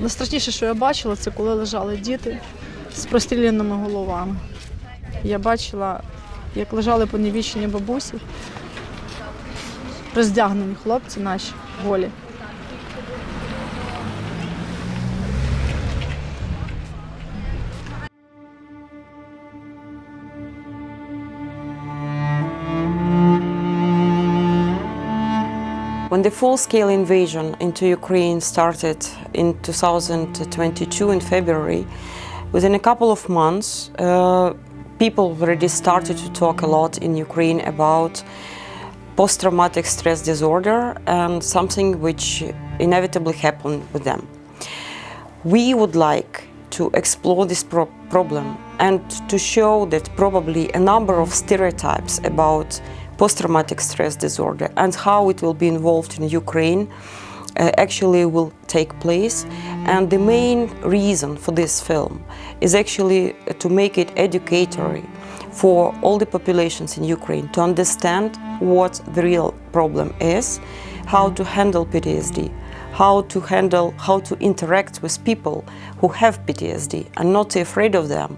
Найстрашніше, що я бачила, це коли лежали діти з простріляними головами. Я бачила, як лежали понівічені бабусі, роздягнені хлопці наші, голі. When the full-scale invasion into Ukraine started in 2022 in February, within a couple of months, people already started to talk a lot in Ukraine about post-traumatic stress disorder and something which inevitably happened with them. We would like to explore this problem and to show that probably a number of stereotypes about post-traumatic stress disorder and how it will be involved in Ukraine actually will take place. And the main reason for this film is actually to make it educatory for all the populations in Ukraine to understand what the real problem is, how to handle PTSD, how to interact with people who have PTSD and not be afraid of them,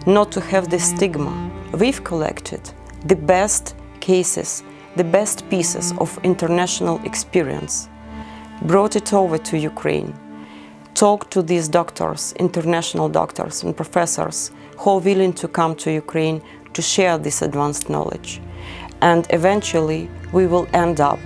not to have the stigma. We've collected the best cases, the best pieces of international experience, brought it over to Ukraine, talked to these doctors, international doctors and professors who are willing to come to Ukraine to share this advanced knowledge. And eventually we will end up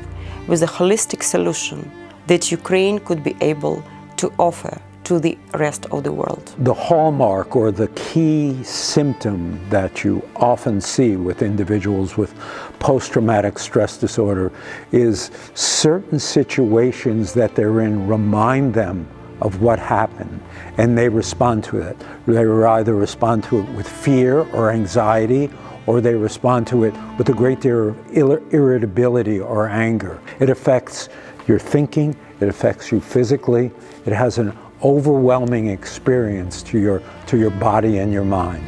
with a holistic solution that Ukraine could be able to offer to the rest of the world. The hallmark or the key symptom that you often see with individuals with post-traumatic stress disorder is certain situations that they're in remind them of what happened, and they respond to it. They either respond to it with fear or anxiety, or they respond to it with a great deal of irritability or anger. It affects your thinking, it affects you physically, it has an overwhelming experience to your body and your mind.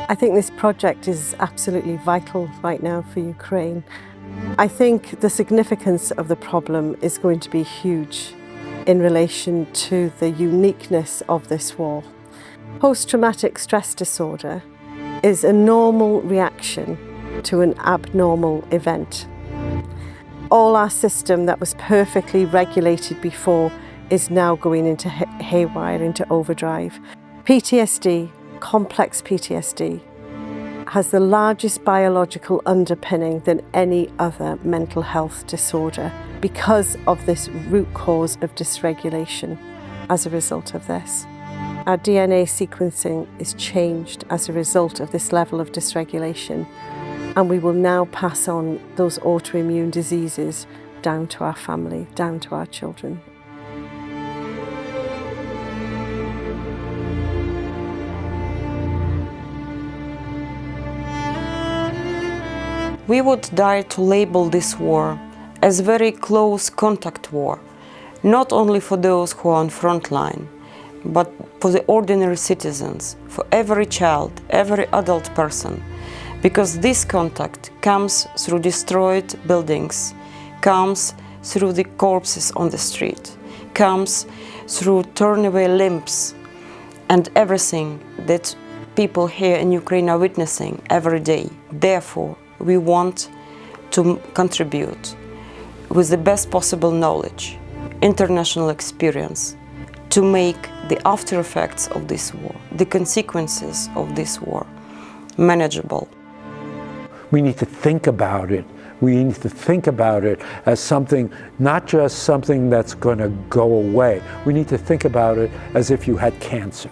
I think this project is absolutely vital right now for Ukraine. I think the significance of the problem is going to be huge in relation to the uniqueness of this war. Post-traumatic stress disorder is a normal reaction to an abnormal event. All our system that was perfectly regulated before is now going into haywire, into overdrive. PTSD, complex PTSD, has the largest biological underpinning than any other mental health disorder because of this root cause of dysregulation as a result of this. Our DNA sequencing is changed as a result of this level of dysregulation, and we will now pass on those autoimmune diseases down to our family, down to our children. We would dare to label this war as very close contact war, not only for those who are on front line, but for the ordinary citizens, for every child, every adult person, because this contact comes through destroyed buildings, comes through the corpses on the street, comes through torn away limbs, and everything that people here in Ukraine are witnessing every day. Therefore, we want to contribute with the best possible knowledge, international experience, to make the after effects of this war, the consequences of this war, manageable. We need to think about it. We need to think about it as something, not just something that's going to go away. We need to think about it as if you had cancer.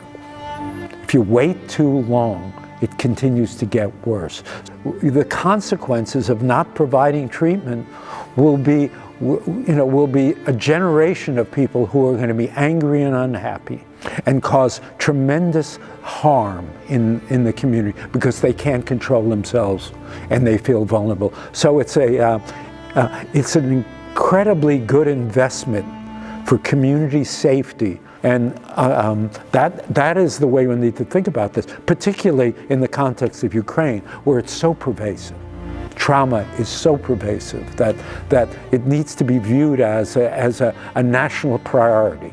If you wait too long, it continues to get worse. The consequences of not providing treatment will be a generation of people who are going to be angry and unhappy and cause tremendous harm in the community because they can't control themselves and they feel vulnerable. So it's an incredibly good investment for community safety. And that is the way we need to think about this, particularly in the context of Ukraine, where it's so pervasive. trauma is so pervasive that it needs to be viewed as a national priority.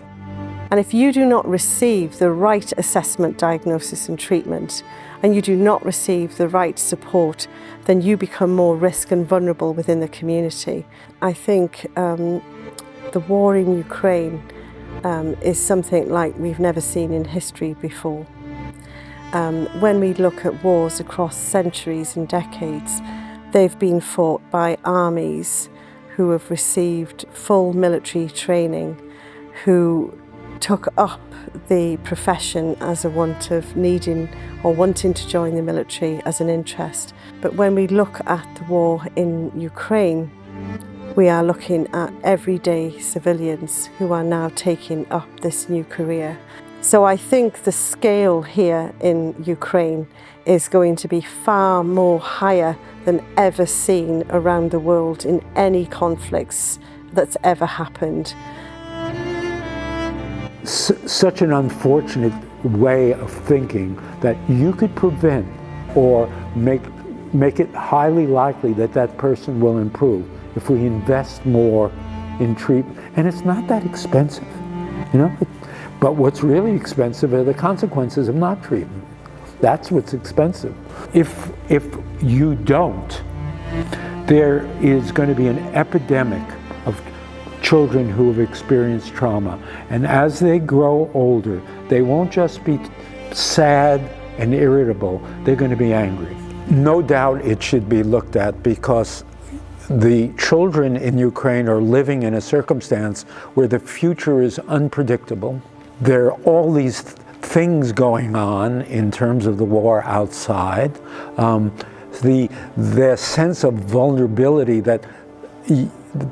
And if you do not receive the right assessment, diagnosis and treatment, and you do not receive the right support, then you become more risk and vulnerable within the community. I think the war in Ukraine is something like we've never seen in history before. When we look at wars across centuries and decades, they've been fought by armies who have received full military training, who took up the profession as a want of needing or wanting to join the military as an interest. But when we look at the war in Ukraine, we are looking at everyday civilians who are now taking up this new career. So I think the scale here in Ukraine is going to be far more higher than ever seen around the world in any conflicts that's ever happened. Such an unfortunate way of thinking that you could prevent or make it highly likely that that person will improve if we invest more in treatment. And it's not that expensive, you know? But what's really expensive are the consequences of not treatment. That's what's expensive. If you don't, there is going to be an epidemic of children who have experienced trauma. And as they grow older, they won't just be sad and irritable, they're going to be angry. No doubt it should be looked at, because the children in Ukraine are living in a circumstance where the future is unpredictable. There are all these things going on in terms of the war outside. The sense of vulnerability that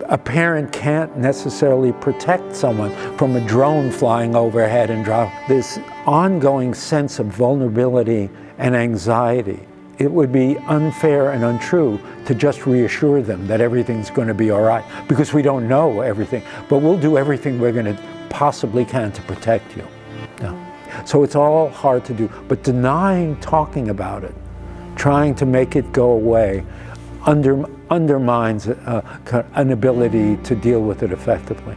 a parent can't necessarily protect someone from a drone flying overhead and drop. This ongoing sense of vulnerability and anxiety. It would be unfair and untrue to just reassure them that everything's going to be all right, because we don't know everything, but we'll do everything we're going to possibly can to protect you. No. So it's all hard to do, but denying talking about it, trying to make it go away, undermines an ability to deal with it effectively.